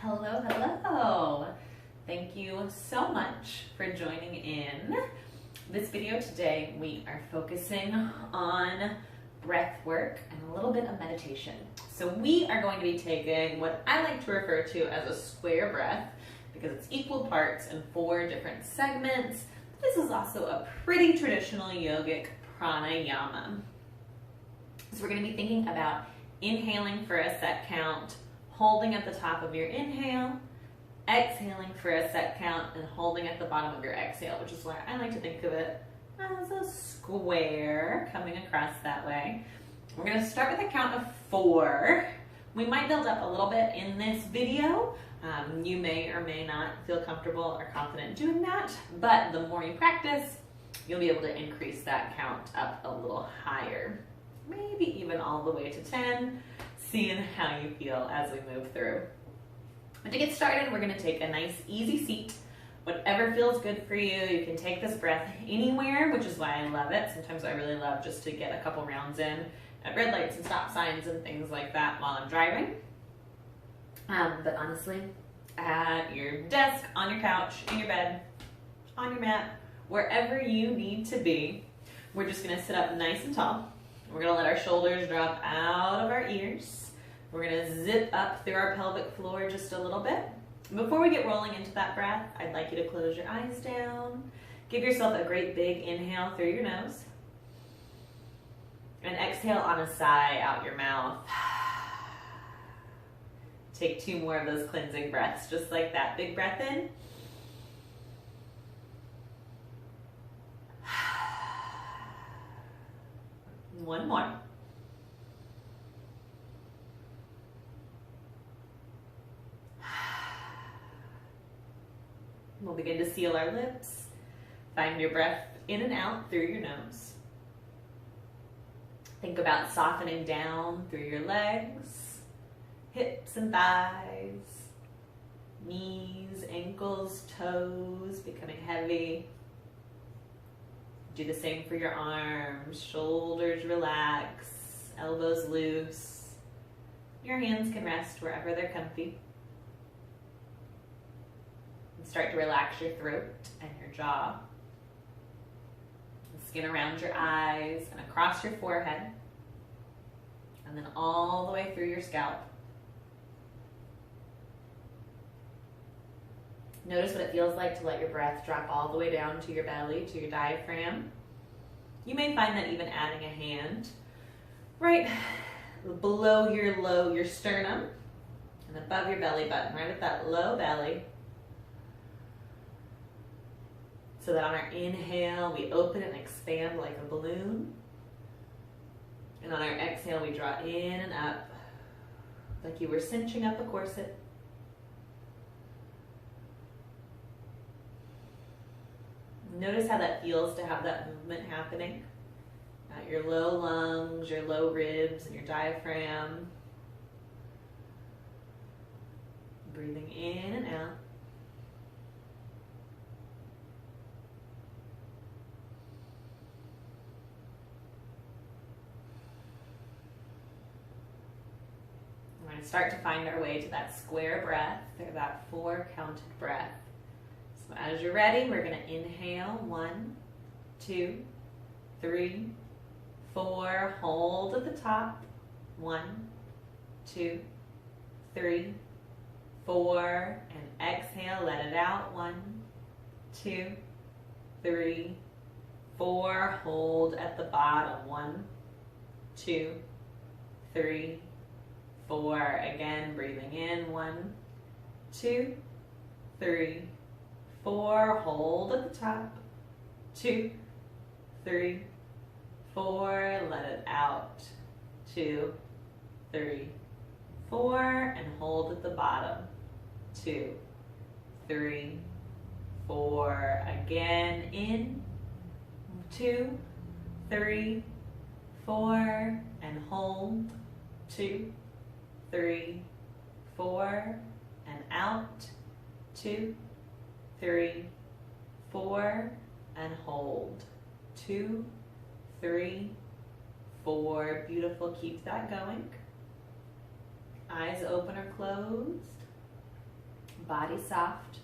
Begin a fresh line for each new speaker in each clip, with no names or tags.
Hello, hello. Thank you so much for joining in. This video today, we are focusing on breath work and a little bit of meditation. So we are going to be taking what I like to refer to as a square breath because it's equal parts in 4 different segments. This is also a pretty traditional yogic pranayama. So we're going to be thinking about inhaling for a set count, holding at the top of your inhale, exhaling for a set count, and holding at the bottom of your exhale, which is why I like to think of it as a square coming across that way. We're going to start with a count of 4. We might build up a little bit in this video. You may or may not feel comfortable or confident doing that, but the more you practice, you'll be able to increase that count up a little higher. Maybe even all the way to 10, seeing how you feel as we move through. But to get started, we're going to take a nice easy seat. Whatever feels good for you. You can take this breath anywhere, which is why I love it. Sometimes I really love just to get a couple rounds in at red lights and stop signs and things like that while I'm driving. But honestly, at your desk, on your couch, in your bed, on your mat, wherever you need to be, we're just going to sit up nice and tall. We're going to let our shoulders drop out of our ears. We're going to zip up through our pelvic floor just a little bit. Before we get rolling into that breath, I'd like you to close your eyes down. Give yourself a great big inhale through your nose. And exhale on a sigh out your mouth. Take 2 more of those cleansing breaths, just like that. Big breath in. One more. We'll begin to seal our lips. Find your breath in and out through your nose. Think about softening down through your legs, hips and thighs, knees, ankles, toes becoming heavy. Do the same for your arms, shoulders relax, elbows loose. Your hands can rest wherever they're comfy. And start to relax your throat and your jaw. The skin around your eyes and across your forehead. And then all the way through your scalp. Notice what it feels like to let your breath drop all the way down to your belly, to your diaphragm. You may find that even adding a hand right below your sternum and above your belly button, right at that low belly. So that on our inhale, we open and expand like a balloon. And on our exhale, we draw in and up like you were cinching up a corset. Notice how that feels to have that movement happening at your low lungs, your low ribs, and your diaphragm. Breathing in and out. We're going to start to find our way to that square breath, or that 4 counted breath. So as you're ready, we're going to inhale. 1, 2, 3, 4. Hold at the top. 1, 2, 3, 4. And exhale. Let it out. 1, 2, 3, 4. Hold at the bottom. 1, 2, 3, 4. Again, breathing in. 1, 2, 3, 4. Hold at the top. 2, 3, 4. Let it out. 2, 3, 4. And hold at the bottom. 2, 3, 4. Again, in. 2, 3, 4. And hold. 2, 3, 4. And out. 2, 3, 4, and hold. 2, 3, 4. Beautiful. Keep that going. Eyes open or closed. Body soft,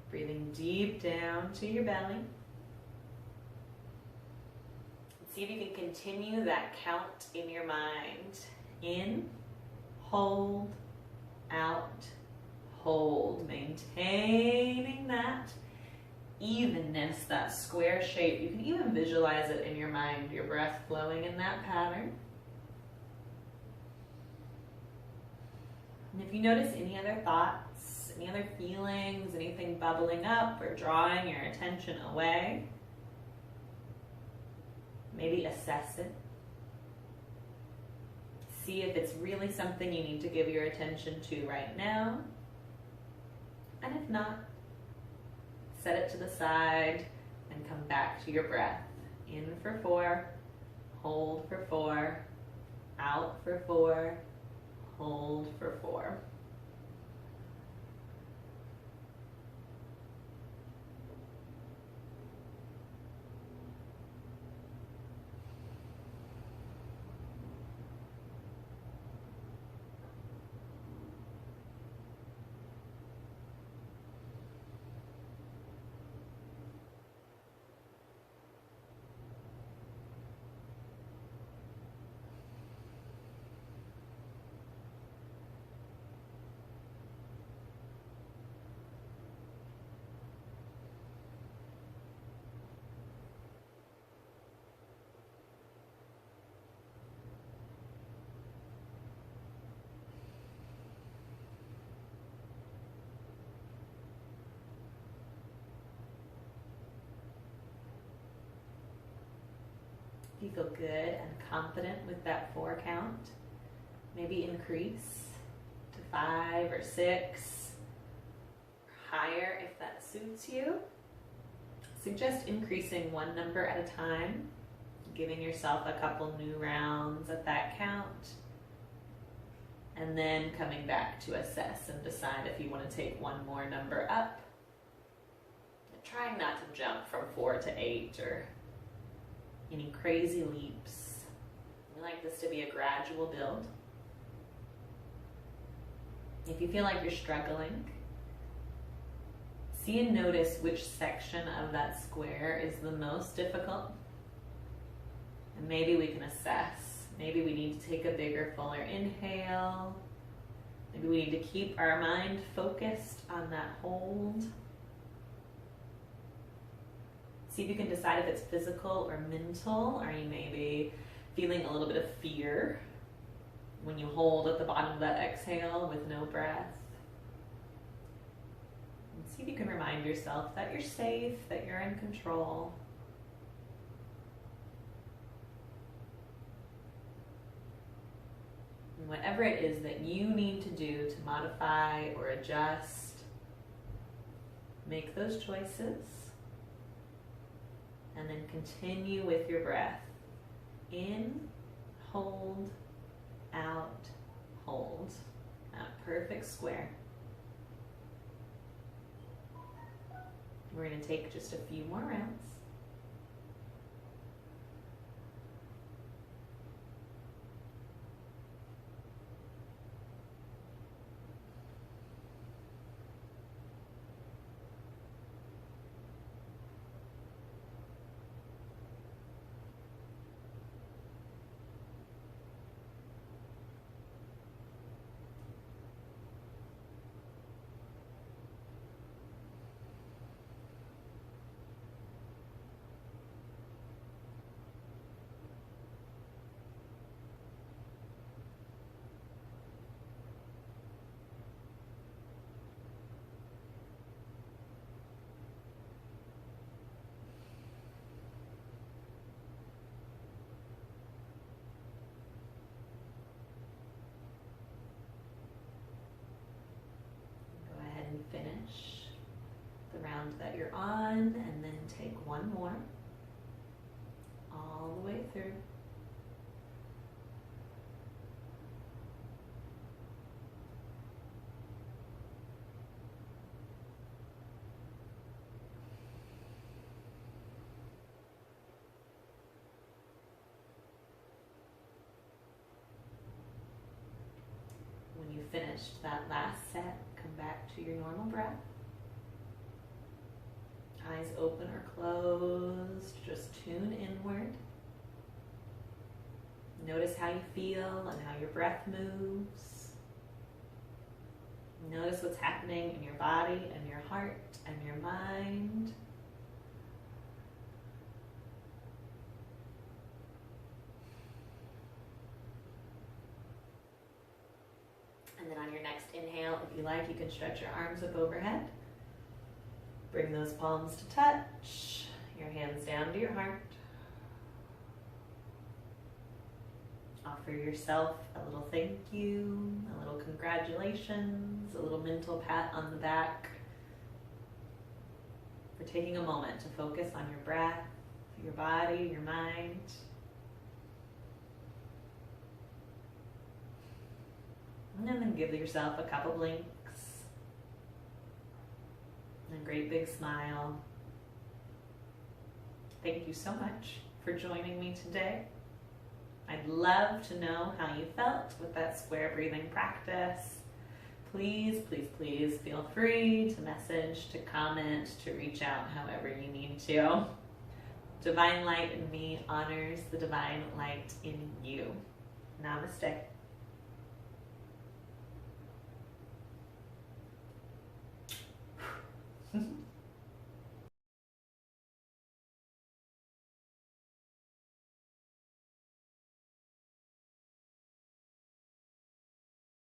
breathing deep down to your belly. See if you can continue that count in your mind. In, hold, out, hold. Maintaining that evenness, that square shape. You can even visualize it in your mind, your breath flowing in that pattern. And if you notice any other thoughts, any other feelings, anything bubbling up or drawing your attention away, maybe assess it. See if it's really something you need to give your attention to right now. And if not, set it to the side and come back to your breath. In for 4, hold for 4, out for 4, hold for 4. If you feel good and confident with that 4 count, maybe increase to 5 or 6, or higher if that suits you. Suggest increasing 1 number at a time, giving yourself a couple new rounds at that count, and then coming back to assess and decide if you want to take 1 more number up. Trying not to jump from 4 to 8 or any crazy leaps. We like this to be a gradual build. If you feel like you're struggling, see and notice which section of that square is the most difficult. And maybe we can assess. Maybe we need to take a bigger, fuller inhale. Maybe we need to keep our mind focused on that hold. See if you can decide if it's physical or mental. Are you maybe feeling a little bit of fear when you hold at the bottom of that exhale with no breath? And see if you can remind yourself that you're safe, that you're in control. And whatever it is that you need to do to modify or adjust, make those choices. And then continue with your breath. In, hold, out, hold. That perfect square. We're going to take just a few more rounds. Finish the round that you're on, and then take 1 more all the way through. When you finished that last set, come back to your normal breath. Eyes open or closed, just tune inward. Notice how you feel and how your breath moves. Notice what's happening in your body and your heart and your mind. And then on your next inhale, if you like, you can stretch your arms up overhead. Bring those palms to touch, your hands down to your heart. Offer yourself a little thank you, a little congratulations, a little mental pat on the back for taking a moment to focus on your breath, your body, your mind. And then give yourself a couple blinks. And a great big smile. Thank you so much for joining me today. I'd love to know how you felt with that square breathing practice. Please, please, please feel free to message, to comment, to reach out however you need to. Divine light in me honors the divine light in you. Namaste.